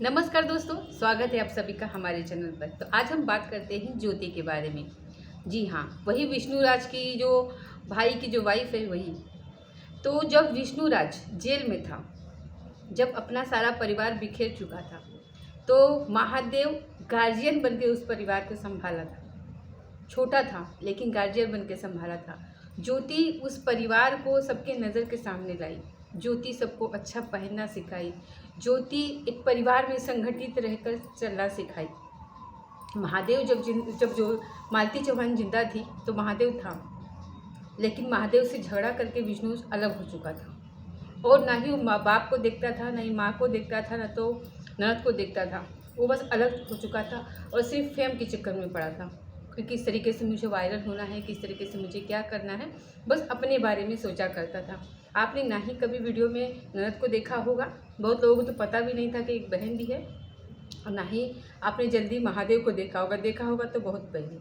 नमस्कार दोस्तों, स्वागत है आप सभी का हमारे चैनल पर। तो आज हम बात करते हैं ज्योति के बारे में। जी हाँ, वही विष्णुराज की जो भाई की जो वाइफ है वही। तो जब विष्णुराज जेल में था, जब अपना सारा परिवार बिखेर चुका था, तो महादेव गार्जियन बन के उस परिवार को संभाला था। छोटा था लेकिन गार्जियन बन के संभाला था। ज्योति उस परिवार को सबके नज़र के सामने लाई। ज्योति सबको अच्छा पहनना सिखाई। ज्योति एक परिवार में संगठित रहकर चलना सिखाई। महादेव जब जो मालती चौहान जिंदा थी तो महादेव था, लेकिन महादेव से झगड़ा करके विष्णु अलग हो चुका था। और ना ही वो माँ बाप को देखता था, ना ही माँ को देखता था, ना तो ननद को देखता था। वो बस अलग हो चुका था और सिर्फ फेम के चक्कर में पड़ा था कि किस तरीके से मुझे वायरल होना है, किस तरीके से मुझे क्या करना है, बस अपने बारे में सोचा करता था। आपने ना ही कभी वीडियो में ननद को देखा होगा, बहुत लोगों को तो पता भी नहीं था कि एक बहन भी है, और ना ही आपने जल्दी महादेव को देखा होगा तो बहुत पहले।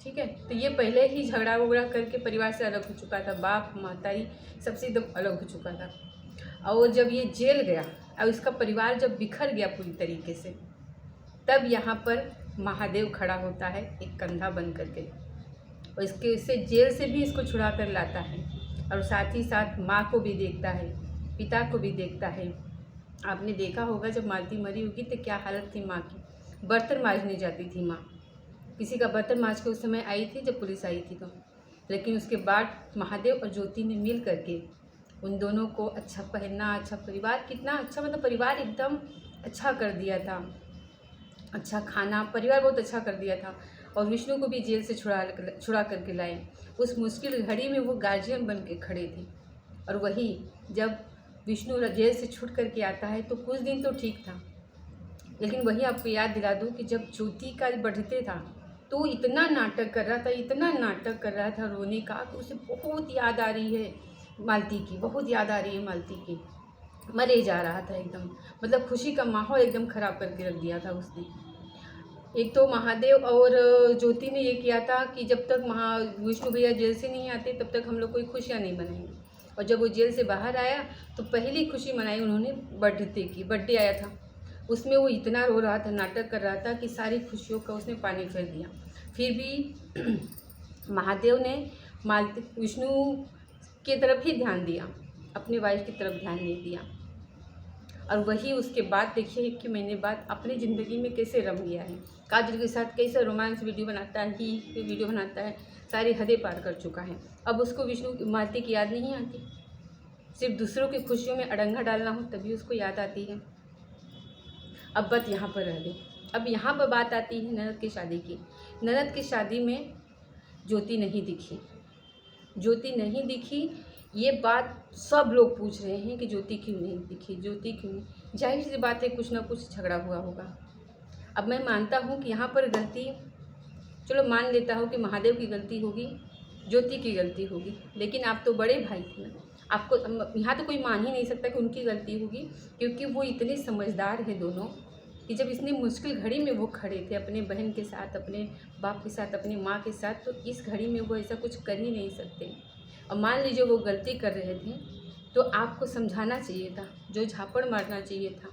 ठीक है, तो ये पहले ही झगड़ा वगड़ा करके परिवार से अलग हो चुका था। बाप माताई सबसे एकदम अलग हो चुका था। और जब ये जेल गया और इसका परिवार जब बिखर गया पूरी तरीके से, तब यहाँ पर महादेव खड़ा होता है एक कंधा बन करके, और इससे जेल से भी इसको छुड़ा कर लाता है। और साथ ही साथ माँ को भी देखता है, पिता को भी देखता है। आपने देखा होगा जब मालती मरी होगी तो क्या हालत थी माँ की। बर्तन मांजने जाती थी माँ, किसी का बर्तन मांज के उस समय आई थी जब पुलिस आई थी तो। लेकिन उसके बाद महादेव और ज्योति ने मिल करके उन दोनों को अच्छा पहनना, अच्छा परिवार, कितना अच्छा, मतलब परिवार एकदम अच्छा कर दिया था। अच्छा खाना, परिवार बहुत अच्छा कर दिया था। और विष्णु को भी जेल से छुड़ा करके लाए। उस मुश्किल घड़ी में वो गार्जियन बन के खड़े थे। और वही जब विष्णु जेल से छूट करके आता है तो कुछ दिन तो ठीक था, लेकिन वही आपको याद दिला दूँ कि जब ज्योति का बर्थडे था तो इतना नाटक कर रहा था, इतना नाटक कर रहा था रोने का, कि उसे बहुत याद आ रही है मालती की, बहुत याद आ रही है मालती की। मरे जा रहा था एकदम, मतलब खुशी का माहौल एकदम ख़राब करके रख दिया था उसने। एक तो महादेव और ज्योति ने ये किया था कि जब तक विष्णु भैया जेल से नहीं आते तब तक हम लोग कोई खुशियाँ नहीं मनाएंगे। और जब वो जेल से बाहर आया तो पहली खुशी मनाई उन्होंने बर्थडे की। बर्थडे आया था, उसमें वो इतना रो रहा था, नाटक कर रहा था कि सारी खुशियों का उसने पानी फेर दिया। फिर भी महादेव ने मालती विष्णु की तरफ ही ध्यान दिया, अपनी वाइफ की तरफ ध्यान नहीं दिया। और वही उसके बाद देखिए 1 महीने बाद अपनी ज़िंदगी में कैसे रम गया है। काजल के साथ कैसे रोमांस वीडियो बनाता है, वीडियो बनाता है, सारी हदें पार कर चुका है। अब उसको विष्णु मालती की याद नहीं आती, सिर्फ दूसरों की खुशियों में अड़ंगा डालना हो तभी उसको याद आती है। अब बात यहाँ पर रह गई। अब यहाँ पर बात आती है ननद की शादी की। ननद की शादी में ज्योति नहीं दिखी। ज्योति नहीं दिखी, ये बात सब लोग पूछ रहे हैं कि ज्योति क्यों नहीं दिखी, ज्योति क्यों नहीं। जाहिर सी बात है कुछ ना कुछ झगड़ा हुआ होगा। अब मैं मानता हूँ कि यहाँ पर गलती, चलो मान लेता हूँ कि महादेव की गलती होगी, ज्योति की गलती होगी, लेकिन आप तो बड़े भाई थे ना, आपको यहाँ तो कोई मान ही नहीं सकता कि उनकी गलती होगी, क्योंकि वो इतने समझदार हैं दोनों कि जब इतनी मुश्किल घड़ी में वो खड़े थे अपने बहन के साथ, अपने बाप के साथ, अपनी माँ के साथ, तो इस घड़ी में वो ऐसा कुछ कर ही नहीं सकते। और मान लीजिए वो गलती कर रहे थे तो आपको समझाना चाहिए था, जो झापड़ मारना चाहिए था,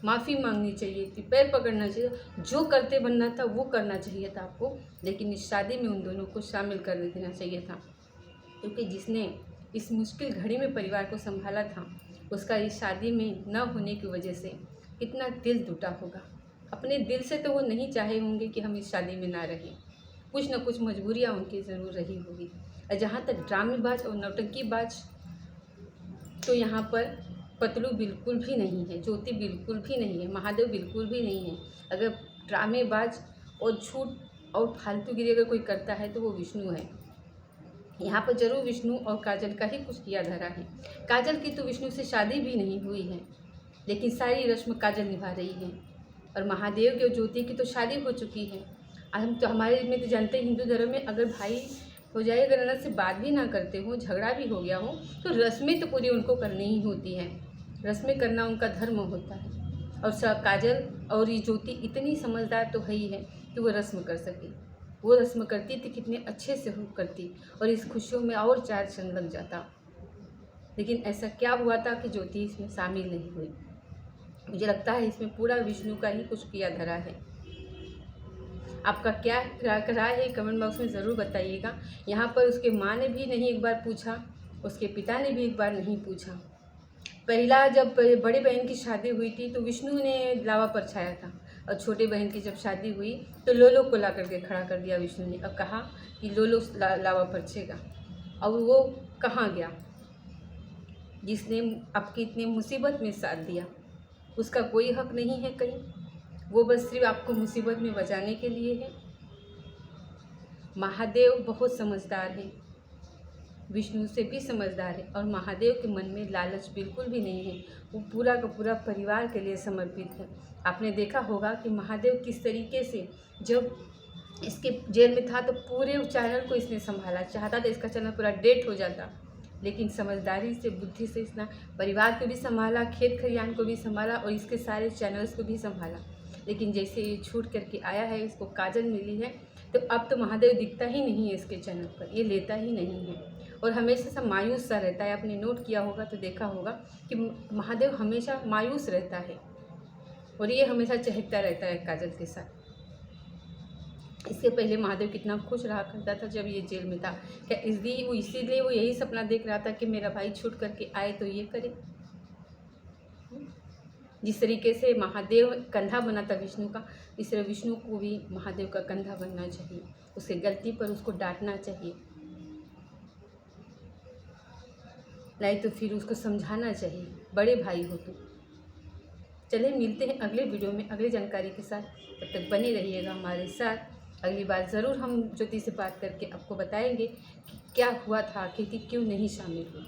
माफ़ी मांगनी चाहिए थी, पैर पकड़ना चाहिए, जो करते बनना था वो करना चाहिए था आपको। लेकिन इस शादी में उन दोनों को शामिल कर देना चाहिए था, क्योंकि जिसने इस मुश्किल घड़ी में परिवार को संभाला था उसका इस शादी में न होने की वजह से कितना दिल टूटा होगा। अपने दिल से तो वो नहीं चाहे होंगे कि हम इस शादी में ना रहें, कुछ न कुछ मजबूरियाँ उनकी ज़रूर रही होगी। और जहाँ तक ड्रामेबाज और नौटंकीबाज, तो यहाँ पर पतलू बिल्कुल भी नहीं है, ज्योति बिल्कुल भी नहीं है, महादेव बिल्कुल भी नहीं है। अगर ड्रामेबाज और झूठ और फालतूगिरी अगर कोई करता है तो वो विष्णु है। यहाँ पर जरूर विष्णु और काजल का ही कुछ किया धरा है। काजल की तो विष्णु से शादी भी नहीं हुई है, लेकिन सारी रस्म काजल निभा रही है। और महादेव की और ज्योति की तो शादी हो चुकी है। हम तो हमारे में तो जानते हैं हिंदू धर्म में अगर भाई हो जाए, अगर ननद से बात भी ना करते हो, झगड़ा भी हो गया हो, तो रस्में तो पूरी उनको करनी ही होती हैं। रस्में करना उनका धर्म होता है। और काजल और ये ज्योति इतनी समझदार तो है ही है कि वो रस्म कर सके। वो रस्म करती थी, कितने अच्छे से हो करती, और इस खुशियों में और 4 क्षण लग जाता। लेकिन ऐसा क्या हुआ था कि ज्योति इसमें शामिल नहीं हुई। मुझे लगता है इसमें पूरा विष्णु का ही कुछ किया धरा है। आपका क्या राय है कमेंट बॉक्स में ज़रूर बताइएगा। यहाँ पर उसके माँ ने भी नहीं एक बार पूछा, उसके पिता ने भी एक बार नहीं पूछा। पहला जब बड़ी बहन की शादी हुई थी तो विष्णु ने लावा पर छाया था, और छोटी बहन की जब शादी हुई तो लोलो को ला करके खड़ा कर दिया विष्णु ने, और कहा कि लोलो लावा पर छेगा। और वो कहाँ गया? जिसने आपकी इतनी मुसीबत में साथ दिया उसका कोई हक नहीं है कहीं? वो बस सिर्फ आपको मुसीबत में बचाने के लिए है। महादेव बहुत समझदार है, विष्णु से भी समझदार है, और महादेव के मन में लालच बिल्कुल भी नहीं है। वो पूरा का पूरा परिवार के लिए समर्पित है। आपने देखा होगा कि महादेव किस तरीके से जब इसके जेल में था तो पूरे चैनल को इसने संभाला। चाहता था इसका चैनल पूरा डेट हो जाता, लेकिन समझदारी से, बुद्धि से इसने परिवार को भी संभाला, खेत खलियान को भी संभाला, और इसके सारे चैनल्स को भी संभाला। लेकिन जैसे ये छूट करके आया है, इसको काजल मिली है, तो अब तो महादेव दिखता ही नहीं है इसके चैनल पर, ये लेता ही नहीं है, और हमेशा से मायूस सा रहता है। आपने नोट किया होगा तो देखा होगा कि महादेव हमेशा मायूस रहता है, और ये हमेशा चहकता रहता है काजल के साथ। इससे पहले महादेव कितना खुश रहा करता था जब ये जेल में था। क्या इसीलिए वो यही सपना देख रहा था कि मेरा भाई छूट करके आए तो ये करे? जिस तरीके से महादेव कंधा बना था विष्णु का, इस तरह विष्णु को भी महादेव का कंधा बनना चाहिए। उसके गलती पर उसको डांटना चाहिए, नहीं तो फिर उसको समझाना चाहिए, बड़े भाई हो तो। चलिए मिलते हैं अगले वीडियो में अगली जानकारी के साथ। तब तक बने रहिएगा हमारे साथ। अगली बार ज़रूर हम ज्योति से बात करके आपको बताएंगे कि क्या हुआ था, आखिर क्यों नहीं शामिल हुई।